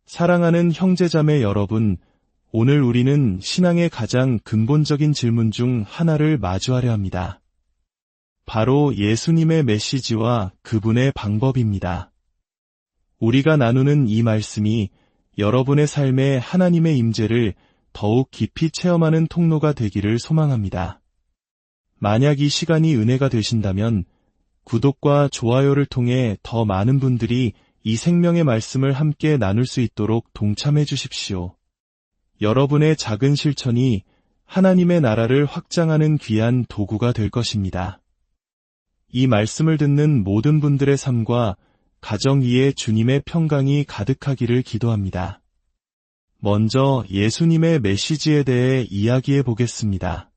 사랑하는 형제자매 여러분, 오늘 우리는 신앙의 가장 근본적인 질문 중 하나를 마주하려 합니다. 바로 예수님의 메시지와 그분의 방법입니다. 우리가 나누는 이 말씀이 여러분의 삶에 하나님의 임재를 더욱 깊이 체험하는 통로가 되기를 소망합니다. 만약 이 시간이 은혜가 되신다면 구독과 좋아요를 통해 더 많은 분들이 이 생명의 말씀을 함께 나눌 수 있도록 동참해 주십시오. 여러분의 작은 실천이 하나님의 나라를 확장하는 귀한 도구가 될 것입니다. 이 말씀을 듣는 모든 분들의 삶과 가정 위에 주님의 평강이 가득하기를 기도합니다. 먼저 예수님의 메시지에 대해 이야기해 보겠습니다.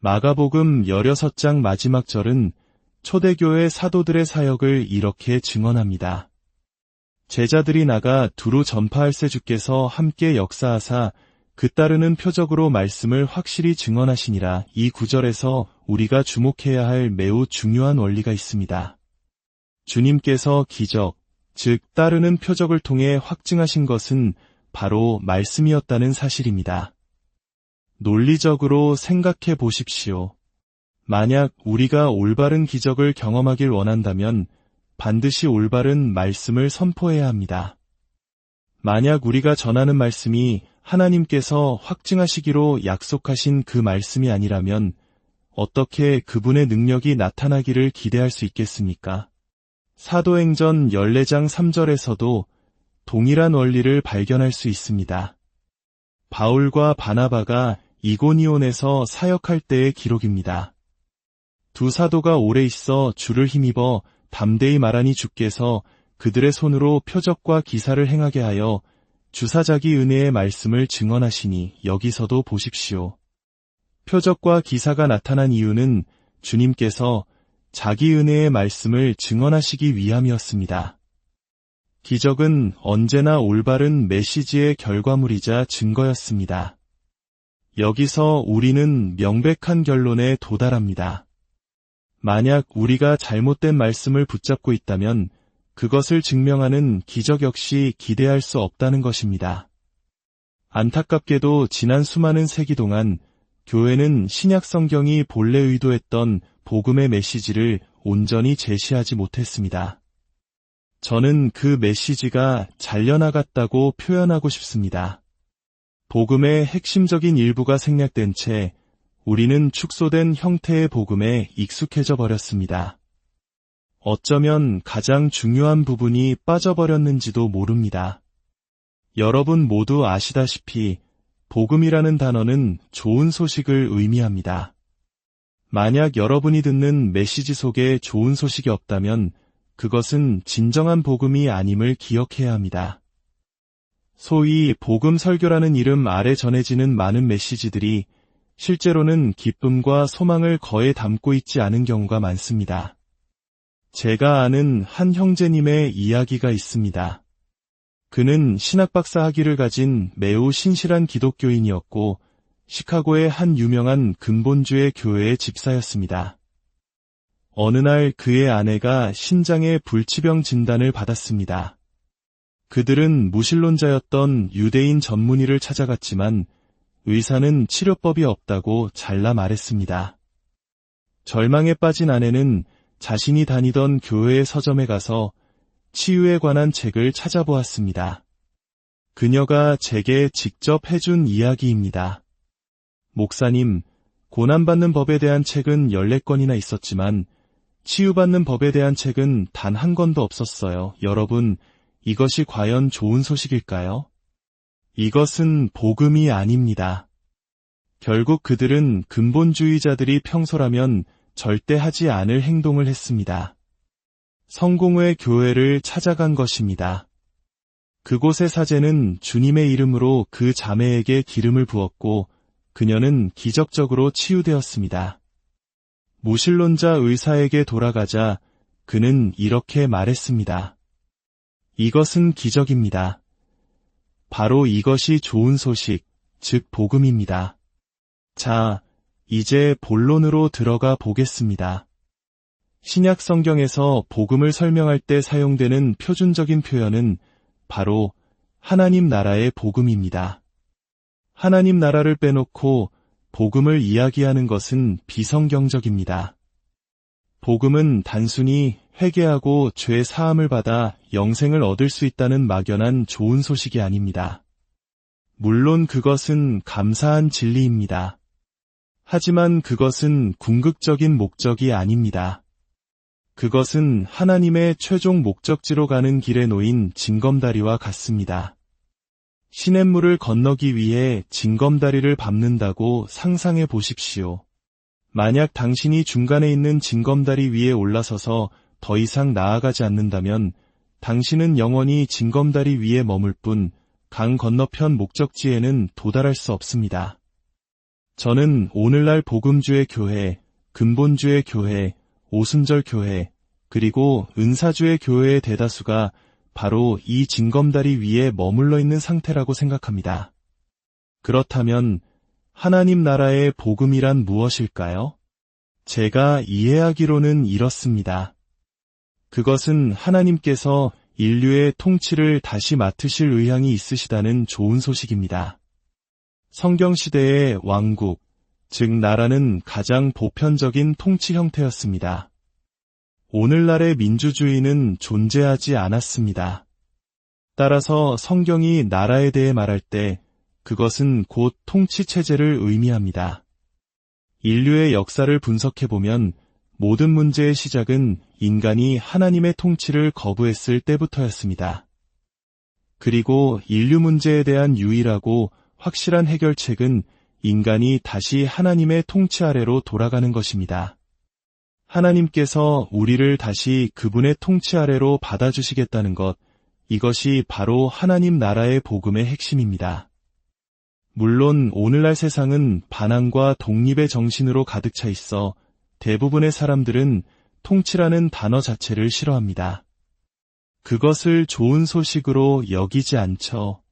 마가복음 16장 마지막 절은 초대교회 사도들의 사역을 이렇게 증언합니다. 제자들이 나가 두루 전파할세 주께서 함께 역사하사 그 따르는 표적으로 말씀을 확실히 증언하시니라. 이 구절에서 우리가 주목해야 할 매우 중요한 원리가 있습니다. 주님께서 기적, 즉 따르는 표적을 통해 확증하신 것은 바로 말씀이었다는 사실입니다. 논리적으로 생각해 보십시오. 만약 우리가 올바른 기적을 경험하길 원한다면 반드시 올바른 말씀을 선포해야 합니다. 만약 우리가 전하는 말씀이 하나님께서 확증하시기로 약속하신 그 말씀이 아니라면 어떻게 그분의 능력이 나타나기를 기대할 수 있겠습니까? 사도행전 14장 3절에서도 동일한 원리를 발견할 수 있습니다. 바울과 바나바가 이고니온에서 사역할 때의 기록입니다. 두 사도가 오래 있어 주를 힘입어 담대히 말하니 주께서 그들의 손으로 표적과 기사를 행하게 하여 주사자기 은혜의 말씀을 증언하시니. 여기서도 보십시오. 표적과 기사가 나타난 이유는 주님께서 자기 은혜의 말씀을 증언하시기 위함이었습니다. 기적은 언제나 올바른 메시지의 결과물이자 증거였습니다. 여기서 우리는 명백한 결론에 도달합니다. 만약 우리가 잘못된 말씀을 붙잡고 있다면 그것을 증명하는 기적 역시 기대할 수 없다는 것입니다. 안타깝게도 지난 수많은 세기 동안 교회는 신약 성경이 본래 의도했던 복음의 메시지를 온전히 제시하지 못했습니다. 저는 그 메시지가 잘려나갔다고 표현하고 싶습니다. 복음의 핵심적인 일부가 생략된 채 우리는 축소된 형태의 복음에 익숙해져 버렸습니다. 어쩌면 가장 중요한 부분이 빠져버렸는지도 모릅니다. 여러분 모두 아시다시피 복음이라는 단어는 좋은 소식을 의미합니다. 만약 여러분이 듣는 메시지 속에 좋은 소식이 없다면 그것은 진정한 복음이 아님을 기억해야 합니다. 소위 복음 설교라는 이름 아래 전해지는 많은 메시지들이 실제로는 기쁨과 소망을 거에 담고 있지 않은 경우가 많습니다. 제가 아는 한 형제님의 이야기가 있습니다. 그는 신학박사 학위를 가진 매우 신실한 기독교인이었고 시카고의 한 유명한 근본주의 교회의 집사였습니다. 어느 날 그의 아내가 신장의 불치병 진단을 받았습니다. 그들은 무신론자였던 유대인 전문의를 찾아갔지만 의사는 치료법이 없다고 잘라 말했습니다. 절망에 빠진 아내는 자신이 다니던 교회의 서점에 가서 치유에 관한 책을 찾아보았습니다. 그녀가 제게 직접 해준 이야기입니다. 목사님, 고난받는 법에 대한 책은 14권이나 있었지만 치유받는 법에 대한 책은 단 한 권도 없었어요. 여러분, 이것이 과연 좋은 소식일까요? 이것은 복음이 아닙니다. 결국 그들은 근본주의자들이 평소라면 절대 하지 않을 행동을 했습니다. 성공회 교회를 찾아간 것입니다. 그곳의 사제는 주님의 이름으로 그 자매에게 기름을 부었고 그녀는 기적적으로 치유되었습니다. 무신론자 의사에게 돌아가자 그는 이렇게 말했습니다. 이것은 기적입니다. 바로 이것이 좋은 소식, 즉 복음입니다. 자, 이제 본론으로 들어가 보겠습니다. 신약 성경에서 복음을 설명할 때 사용되는 표준적인 표현은 바로 하나님 나라의 복음입니다. 하나님 나라를 빼놓고 복음을 이야기하는 것은 비성경적입니다. 복음은 단순히 회개하고 죄 사함을 받아 영생을 얻을 수 있다는 막연한 좋은 소식이 아닙니다. 물론 그것은 감사한 진리입니다. 하지만 그것은 궁극적인 목적이 아닙니다. 그것은 하나님의 최종 목적지로 가는 길에 놓인 징검다리와 같습니다. 시냇물을 건너기 위해 징검다리를 밟는다고 상상해 보십시오. 만약 당신이 중간에 있는 징검다리 위에 올라서서 더 이상 나아가지 않는다면 당신은 영원히 징검다리 위에 머물 뿐 강 건너편 목적지에는 도달할 수 없습니다. 저는 오늘날 복음주의 교회, 근본주의 교회, 오순절 교회, 그리고 은사주의 교회의 대다수가 바로 이 징검다리 위에 머물러 있는 상태라고 생각합니다. 그렇다면 하나님 나라의 복음이란 무엇일까요? 제가 이해하기로는 이렇습니다. 그것은 하나님께서 인류의 통치를 다시 맡으실 의향이 있으시다는 좋은 소식입니다. 성경시대의 왕국, 즉 나라는 가장 보편적인 통치 형태였습니다. 오늘날의 민주주의는 존재하지 않았습니다. 따라서 성경이 나라에 대해 말할 때 그것은 곧 통치체제를 의미합니다. 인류의 역사를 분석해보면 모든 문제의 시작은 인간이 하나님의 통치를 거부했을 때부터였습니다. 그리고 인류 문제에 대한 유일하고 확실한 해결책은 인간이 다시 하나님의 통치 아래로 돌아가는 것입니다. 하나님께서 우리를 다시 그분의 통치 아래로 받아주시겠다는 것, 이것이 바로 하나님 나라의 복음의 핵심입니다. 물론 오늘날 세상은 반항과 독립의 정신으로 가득 차 있어 대부분의 사람들은 통치라는 단어 자체를 싫어합니다. 그것을 좋은 소식으로 여기지 않죠.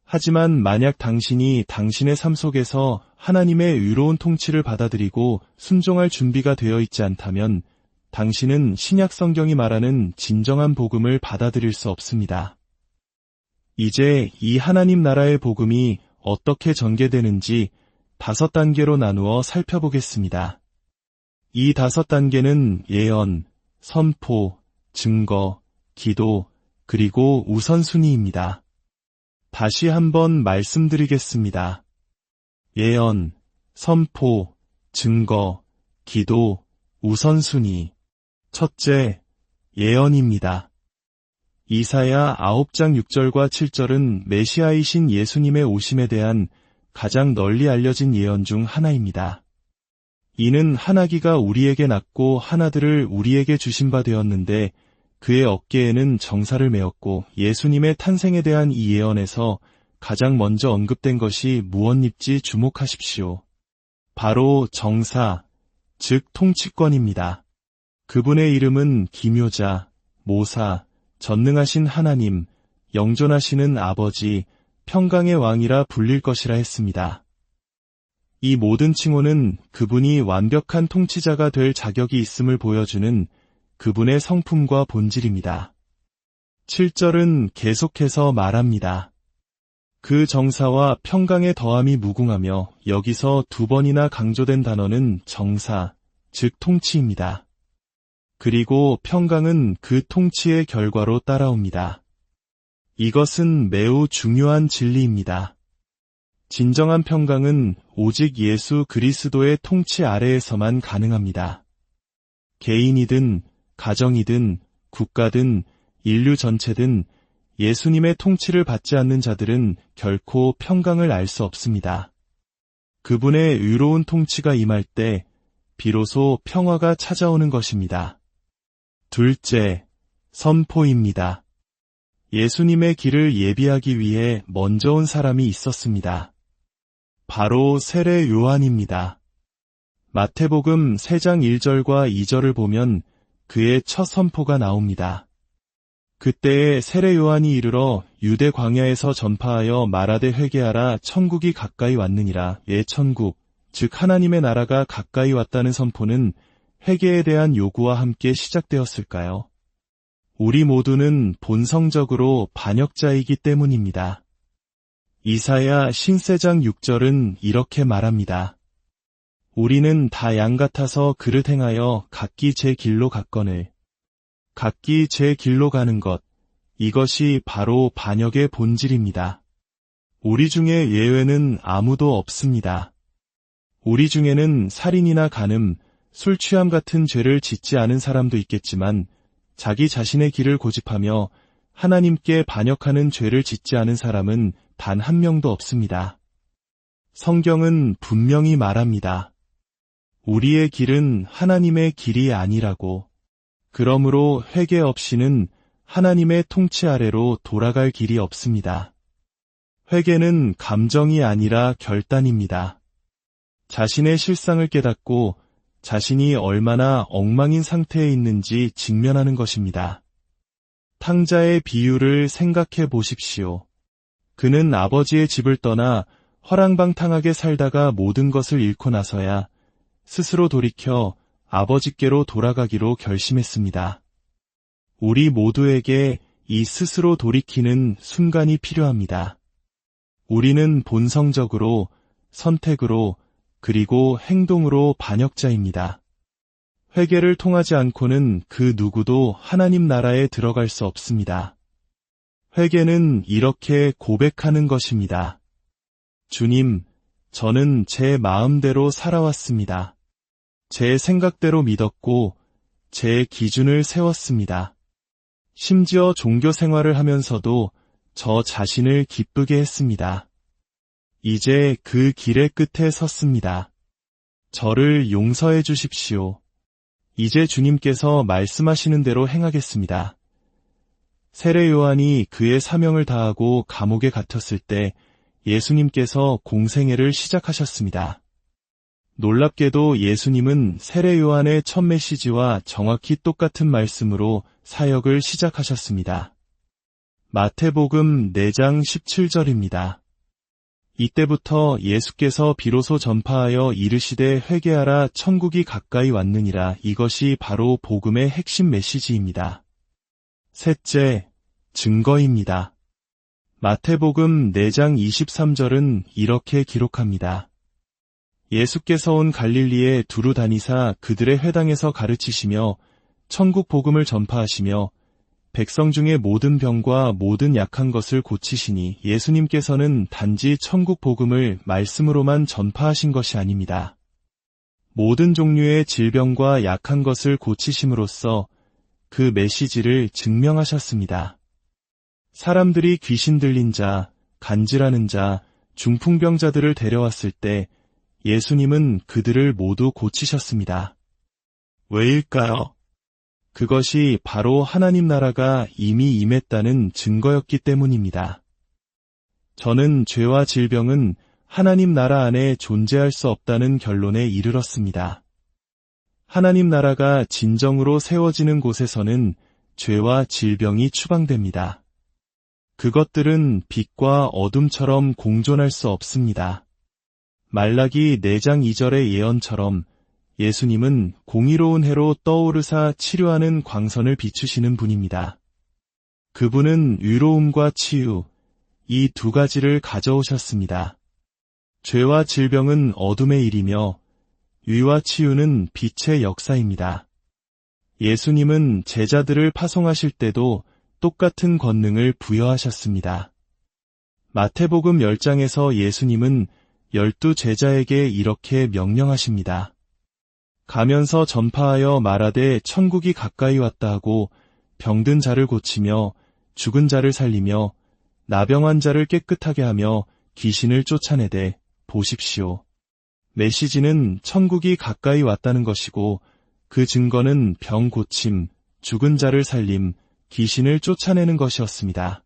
하지만 만약 당신이 당신의 삶 속에서 하나님의 의로운 통치를 받아들이고 순종할 준비가 되어 있지 않다면 당신은 신약 성경이 말하는 진정한 복음을 받아들일 수 없습니다. 이제 이 하나님 나라의 복음이 어떻게 전개되는지 5단계로 나누어 살펴보겠습니다. 이 5단계는 예언, 선포, 증거, 기도, 그리고 우선순위입니다. 다시 한번 말씀드리겠습니다. 예언, 선포, 증거, 기도, 우선순위. 첫째, 예언입니다. 이사야 9장 6절과 7절은 메시아이신 예수님의 오심에 대한 가장 널리 알려진 예언 중 하나입니다. 이는 한 아기가 우리에게 낳고 한 아들을 우리에게 주신 바 되었는데 그의 어깨에는 정사를 메었고 예수님의 탄생에 대한 이 예언에서 가장 먼저 언급된 것이 무엇인지 주목하십시오. 바로 정사, 즉 통치권입니다. 그분의 이름은 기묘자, 모사, 전능하신 하나님, 영존하시는 아버지, 평강의 왕이라 불릴 것이라 했습니다. 이 모든 칭호는 그분이 완벽한 통치자가 될 자격이 있음을 보여주는 그분의 성품과 본질입니다. 7절은 계속해서 말합니다. 그 정사와 평강의 더함이 무궁하며 여기서 2번이나 강조된 단어는 정사, 즉 통치입니다. 그리고 평강은 그 통치의 결과로 따라옵니다. 이것은 매우 중요한 진리입니다. 진정한 평강은 오직 예수 그리스도의 통치 아래에서만 가능합니다. 개인이든 가정이든 국가든 인류 전체든 예수님의 통치를 받지 않는 자들은 결코 평강을 알 수 없습니다. 그분의 의로운 통치가 임할 때 비로소 평화가 찾아오는 것입니다. 둘째, 선포입니다. 예수님의 길을 예비하기 위해 먼저 온 사람이 있었습니다. 바로 세례 요한입니다. 마태복음 3장 1절과 2절을 보면 그의 첫 선포가 나옵니다. 그때에 세례 요한이 이르러 유대 광야에서 전파하여 말하되 회개하라 천국이 가까이 왔느니라. 천국, 즉 하나님의 나라가 가까이 왔다는 선포는 회개에 대한 요구와 함께 시작되었을까요? 우리 모두는 본성적으로 반역자이기 때문입니다. 이사야 신세장 6절은 이렇게 말합니다. 우리는 다 양 같아서 그릇 행하여 각기 제 길로 갔거늘. 각기 제 길로 가는 것, 이것이 바로 반역의 본질입니다. 우리 중에 예외는 아무도 없습니다. 우리 중에는 살인이나 간음, 술 취함 같은 죄를 짓지 않은 사람도 있겠지만 자기 자신의 길을 고집하며 하나님께 반역하는 죄를 짓지 않은 사람은 단 한 명도 없습니다. 성경은 분명히 말합니다. 우리의 길은 하나님의 길이 아니라고. 그러므로 회개 없이는 하나님의 통치 아래로 돌아갈 길이 없습니다. 회개는 감정이 아니라 결단입니다. 자신의 실상을 깨닫고 자신이 얼마나 엉망인 상태에 있는지 직면하는 것입니다. 탕자의 비유를 생각해 보십시오. 그는 아버지의 집을 떠나 허랑방탕하게 살다가 모든 것을 잃고 나서야 스스로 돌이켜 아버지께로 돌아가기로 결심했습니다. 우리 모두에게 이 스스로 돌이키는 순간이 필요합니다. 우리는 본성적으로, 선택으로, 그리고 행동으로 반역자입니다. 회개를 통하지 않고는 그 누구도 하나님 나라에 들어갈 수 없습니다. 회개는 이렇게 고백하는 것입니다. 주님, 저는 제 마음대로 살아왔습니다. 제 생각대로 믿었고, 제 기준을 세웠습니다. 심지어 종교 생활을 하면서도 저 자신을 기쁘게 했습니다. 이제 그 길의 끝에 섰습니다. 저를 용서해 주십시오. 이제 주님께서 말씀하시는 대로 행하겠습니다. 세례 요한이 그의 사명을 다하고 감옥에 갇혔을 때 예수님께서 공생애를 시작하셨습니다. 놀랍게도 예수님은 세례 요한의 첫 메시지와 정확히 똑같은 말씀으로 사역을 시작하셨습니다. 마태복음 4장 17절입니다. 이때부터 예수께서 비로소 전파하여 이르시되 회개하라 천국이 가까이 왔느니라. 이것이 바로 복음의 핵심 메시지입니다. 셋째, 증거입니다. 마태복음 4장 23절은 이렇게 기록합니다. 예수께서 온 갈릴리에 두루 다니사 그들의 회당에서 가르치시며 천국 복음을 전파하시며 백성 중에 모든 병과 모든 약한 것을 고치시니 예수님께서는 단지 천국 복음을 말씀으로만 전파하신 것이 아닙니다. 모든 종류의 질병과 약한 것을 고치심으로써 그 메시지를 증명하셨습니다. 사람들이 귀신 들린 자, 간질하는 자, 중풍병자들을 데려왔을 때 예수님은 그들을 모두 고치셨습니다. 왜일까요? 그것이 바로 하나님 나라가 이미 임했다는 증거였기 때문입니다. 저는 죄와 질병은 하나님 나라 안에 존재할 수 없다는 결론에 이르렀습니다. 하나님 나라가 진정으로 세워지는 곳에서는 죄와 질병이 추방됩니다. 그것들은 빛과 어둠처럼 공존할 수 없습니다. 말라기 4장 2절의 예언처럼 예수님은 공의로운 해로 떠오르사 치료하는 광선을 비추시는 분입니다. 그분은 위로움과 치유, 이 두 가지를 가져오셨습니다. 죄와 질병은 어둠의 일이며 위와 치유는 빛의 역사입니다. 예수님은 제자들을 파송하실 때도 똑같은 권능을 부여하셨습니다. 마태복음 10장에서 예수님은 12 제자에게 이렇게 명령하십니다. 가면서 전파하여 말하되 천국이 가까이 왔다 하고 병든 자를 고치며 죽은 자를 살리며 나병한 자를 깨끗하게 하며 귀신을 쫓아내되 보십시오. 메시지는 천국이 가까이 왔다는 것이고 그 증거는 병 고침, 죽은 자를 살림, 귀신을 쫓아내는 것이었습니다.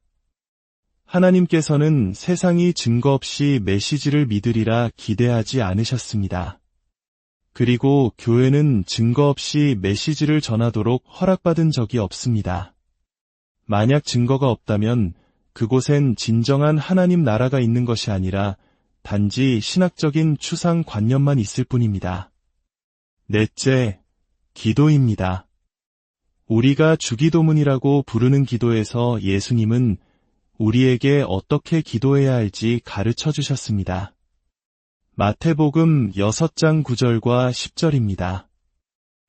하나님께서는 세상이 증거 없이 메시지를 믿으리라 기대하지 않으셨습니다. 그리고 교회는 증거 없이 메시지를 전하도록 허락받은 적이 없습니다. 만약 증거가 없다면 그곳엔 진정한 하나님 나라가 있는 것이 아니라 단지 신학적인 추상 관념만 있을 뿐입니다. 넷째, 기도입니다. 우리가 주기도문이라고 부르는 기도에서 예수님은 우리에게 어떻게 기도해야 할지 가르쳐 주셨습니다. 마태복음 6장 9절과 10절입니다.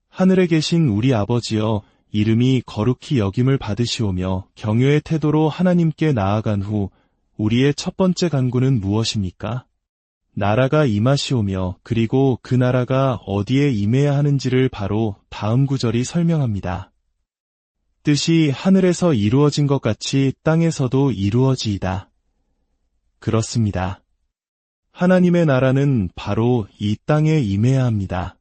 하늘에 계신 우리 아버지여, 이름이 거룩히 여김을 받으시오며 경외의 태도로 하나님께 나아간 후 우리의 첫 번째 간구는 무엇입니까? 나라가 임하시오며, 그리고 그 나라가 어디에 임해야 하는지를 바로 다음 구절이 설명합니다. 뜻이 하늘에서 이루어진 것 같이 땅에서도 이루어지이다. 그렇습니다. 하나님의 나라는 바로 이 땅에 임해야 합니다.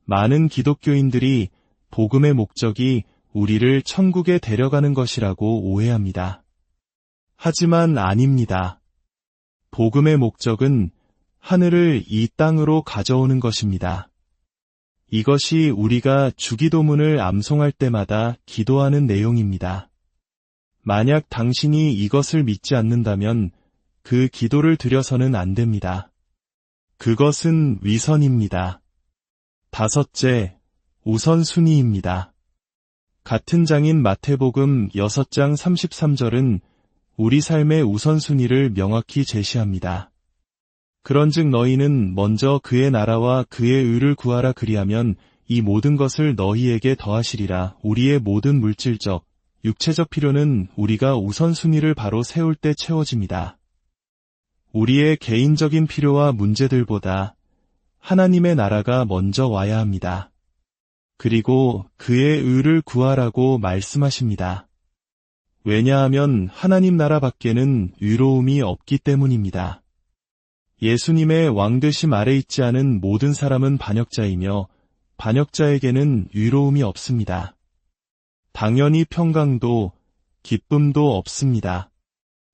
많은 기독교인들이 복음의 목적이 우리를 천국에 데려가는 것이라고 오해합니다. 하지만 아닙니다. 복음의 목적은 하늘을 이 땅으로 가져오는 것입니다. 이것이 우리가 주기도문을 암송할 때마다 기도하는 내용입니다. 만약 당신이 이것을 믿지 않는다면 그 기도를 드려서는 안 됩니다. 그것은 위선입니다. 다섯째, 우선순위입니다. 같은 장인 마태복음 6장 33절은 우리 삶의 우선순위를 명확히 제시합니다. 그런즉 너희는 먼저 그의 나라와 그의 의를 구하라, 그리하면 이 모든 것을 너희에게 더하시리라. 우리의 모든 물질적, 육체적 필요는 우리가 우선순위를 바로 세울 때 채워집니다. 우리의 개인적인 필요와 문제들보다 하나님의 나라가 먼저 와야 합니다. 그리고 그의 의를 구하라고 말씀하십니다. 왜냐하면 하나님 나라 밖에는 의로움이 없기 때문입니다. 예수님의 왕되심 아래 있지 않은 모든 사람은 반역자이며 반역자에게는 의로움이 없습니다. 당연히 평강도 기쁨도 없습니다.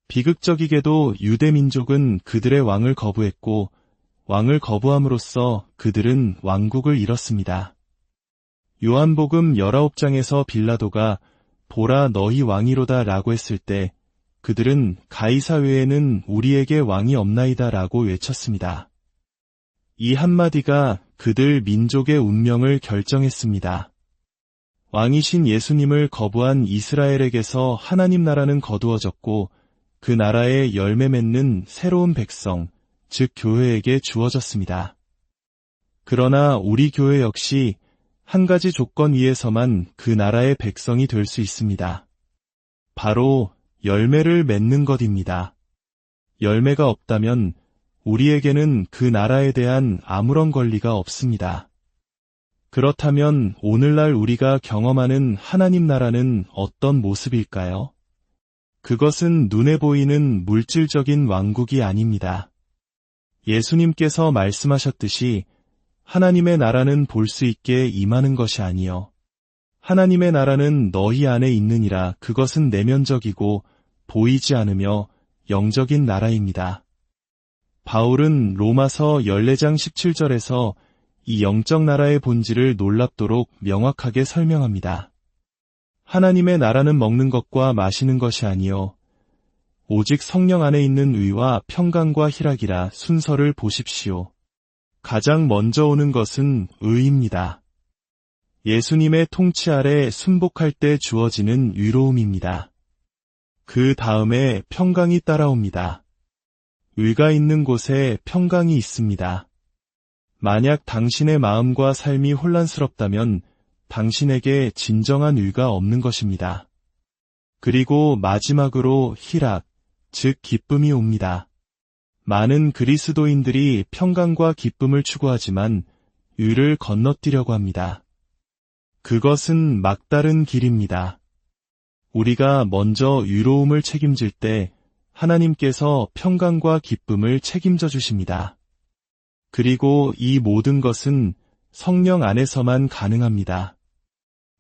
비극적이게도 유대 민족은 그들의 왕을 거부했고 왕을 거부함으로써 그들은 왕국을 잃었습니다. 요한복음 19장에서 빌라도가 보라 너희 왕이로다 라고 했을 때 그들은 가이사 외에는 우리에게 왕이 없나이다 라고 외쳤습니다. 이 한마디가 그들 민족의 운명을 결정했습니다. 왕이신 예수님을 거부한 이스라엘에게서 하나님 나라는 거두어졌고 그 나라에 열매 맺는 새로운 백성, 즉 교회에게 주어졌습니다. 그러나 우리 교회 역시 한 가지 조건 위에서만 그 나라의 백성이 될 수 있습니다. 바로 열매를 맺는 것입니다. 열매가 없다면 우리에게는 그 나라에 대한 아무런 권리가 없습니다. 그렇다면 오늘날 우리가 경험하는 하나님 나라는 어떤 모습일까요? 그것은 눈에 보이는 물질적인 왕국이 아닙니다. 예수님께서 말씀하셨듯이 하나님의 나라는 볼 수 있게 임하는 것이 아니요 하나님의 나라는 너희 안에 있느니라. 그것은 내면적이고 보이지 않으며 영적인 나라입니다. 바울은 로마서 14장 17절에서 이 영적 나라의 본질을 놀랍도록 명확하게 설명합니다. 하나님의 나라는 먹는 것과 마시는 것이 아니요 오직 성령 안에 있는 의와 평강과 희락이라. 순서를 보십시오. 가장 먼저 오는 것은 의입니다. 예수님의 통치 아래 순복할 때 주어지는 의로움입니다. 그 다음에 평강이 따라옵니다. 의가 있는 곳에 평강이 있습니다. 만약 당신의 마음과 삶이 혼란스럽다면 당신에게 진정한 의가 없는 것입니다. 그리고 마지막으로 희락, 즉 기쁨이 옵니다. 많은 그리스도인들이 평강과 기쁨을 추구하지만 의를 건너뛰려고 합니다. 그것은 막다른 길입니다. 우리가 먼저 의로움을 책임질 때 하나님께서 평강과 기쁨을 책임져 주십니다. 그리고 이 모든 것은 성령 안에서만 가능합니다.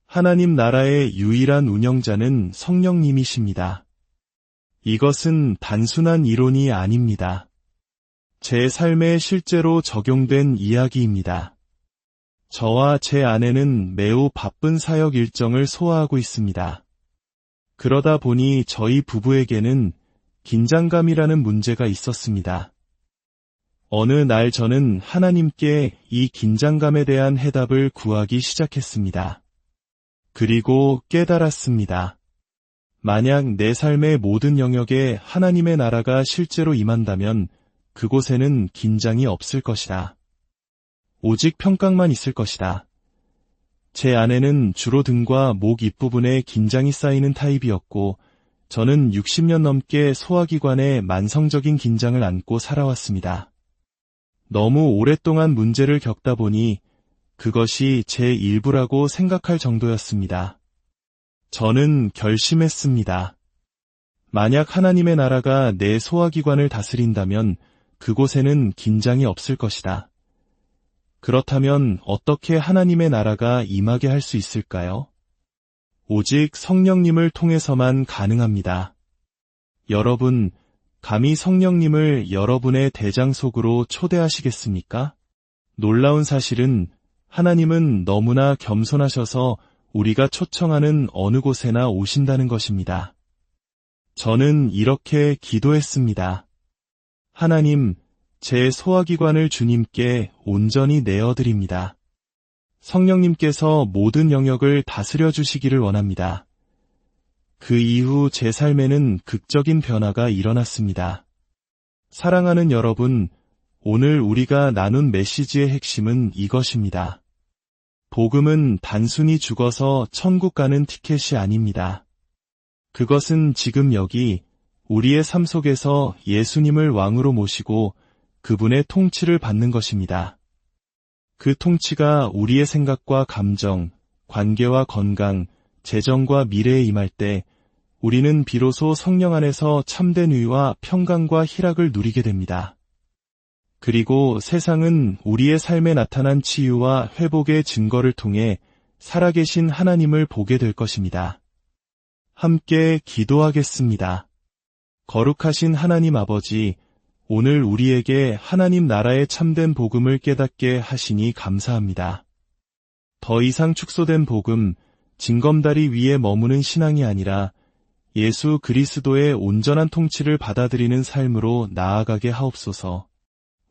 하나님 나라의 유일한 운영자는 성령님이십니다. 이것은 단순한 이론이 아닙니다. 제 삶에 실제로 적용된 이야기입니다. 저와 제 아내는 매우 바쁜 사역 일정을 소화하고 있습니다. 그러다 보니 저희 부부에게는 긴장감이라는 문제가 있었습니다. 어느 날 저는 하나님께 이 긴장감에 대한 해답을 구하기 시작했습니다. 그리고 깨달았습니다. 만약 내 삶의 모든 영역에 하나님의 나라가 실제로 임한다면 그곳에는 긴장이 없을 것이다. 오직 평강만 있을 것이다. 제 아내는 주로 등과 목 윗부분에 긴장이 쌓이는 타입이었고, 저는 60년 넘게 소화기관에 만성적인 긴장을 안고 살아왔습니다. 너무 오랫동안 문제를 겪다 보니 그것이 제 일부라고 생각할 정도였습니다. 저는 결심했습니다. 만약 하나님의 나라가 내 소화기관을 다스린다면 그곳에는 긴장이 없을 것이다. 그렇다면 어떻게 하나님의 나라가 임하게 할 수 있을까요? 오직 성령님을 통해서만 가능합니다. 여러분, 감히 성령님을 여러분의 대장 속으로 초대하시겠습니까? 놀라운 사실은 하나님은 너무나 겸손하셔서 우리가 초청하는 어느 곳에나 오신다는 것입니다. 저는 이렇게 기도했습니다. 하나님, 제 소화기관을 주님께 온전히 내어드립니다. 성령님께서 모든 영역을 다스려 주시기를 원합니다. 그 이후 제 삶에는 극적인 변화가 일어났습니다. 사랑하는 여러분, 오늘 우리가 나눈 메시지의 핵심은 이것입니다. 복음은 단순히 죽어서 천국 가는 티켓이 아닙니다. 그것은 지금 여기 우리의 삶 속에서 예수님을 왕으로 모시고 그분의 통치를 받는 것입니다. 그 통치가 우리의 생각과 감정, 관계와 건강, 재정과 미래에 임할 때 우리는 비로소 성령 안에서 참된 의와 평강과 희락을 누리게 됩니다. 그리고 세상은 우리의 삶에 나타난 치유와 회복의 증거를 통해 살아계신 하나님을 보게 될 것입니다. 함께 기도하겠습니다. 거룩하신 하나님 아버지, 오늘 우리에게 하나님 나라의 참된 복음을 깨닫게 하시니 감사합니다. 더 이상 축소된 복음, 징검다리 위에 머무는 신앙이 아니라 예수 그리스도의 온전한 통치를 받아들이는 삶으로 나아가게 하옵소서.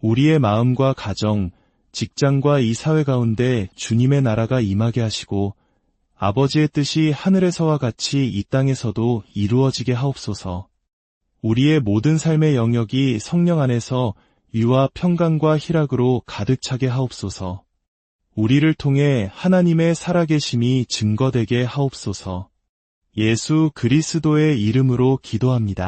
우리의 마음과 가정, 직장과 이 사회 가운데 주님의 나라가 임하게 하시고 아버지의 뜻이 하늘에서와 같이 이 땅에서도 이루어지게 하옵소서. 우리의 모든 삶의 영역이 성령 안에서 유와 평강과 희락으로 가득 차게 하옵소서. 우리를 통해 하나님의 살아계심이 증거되게 하옵소서. 예수 그리스도의 이름으로 기도합니다.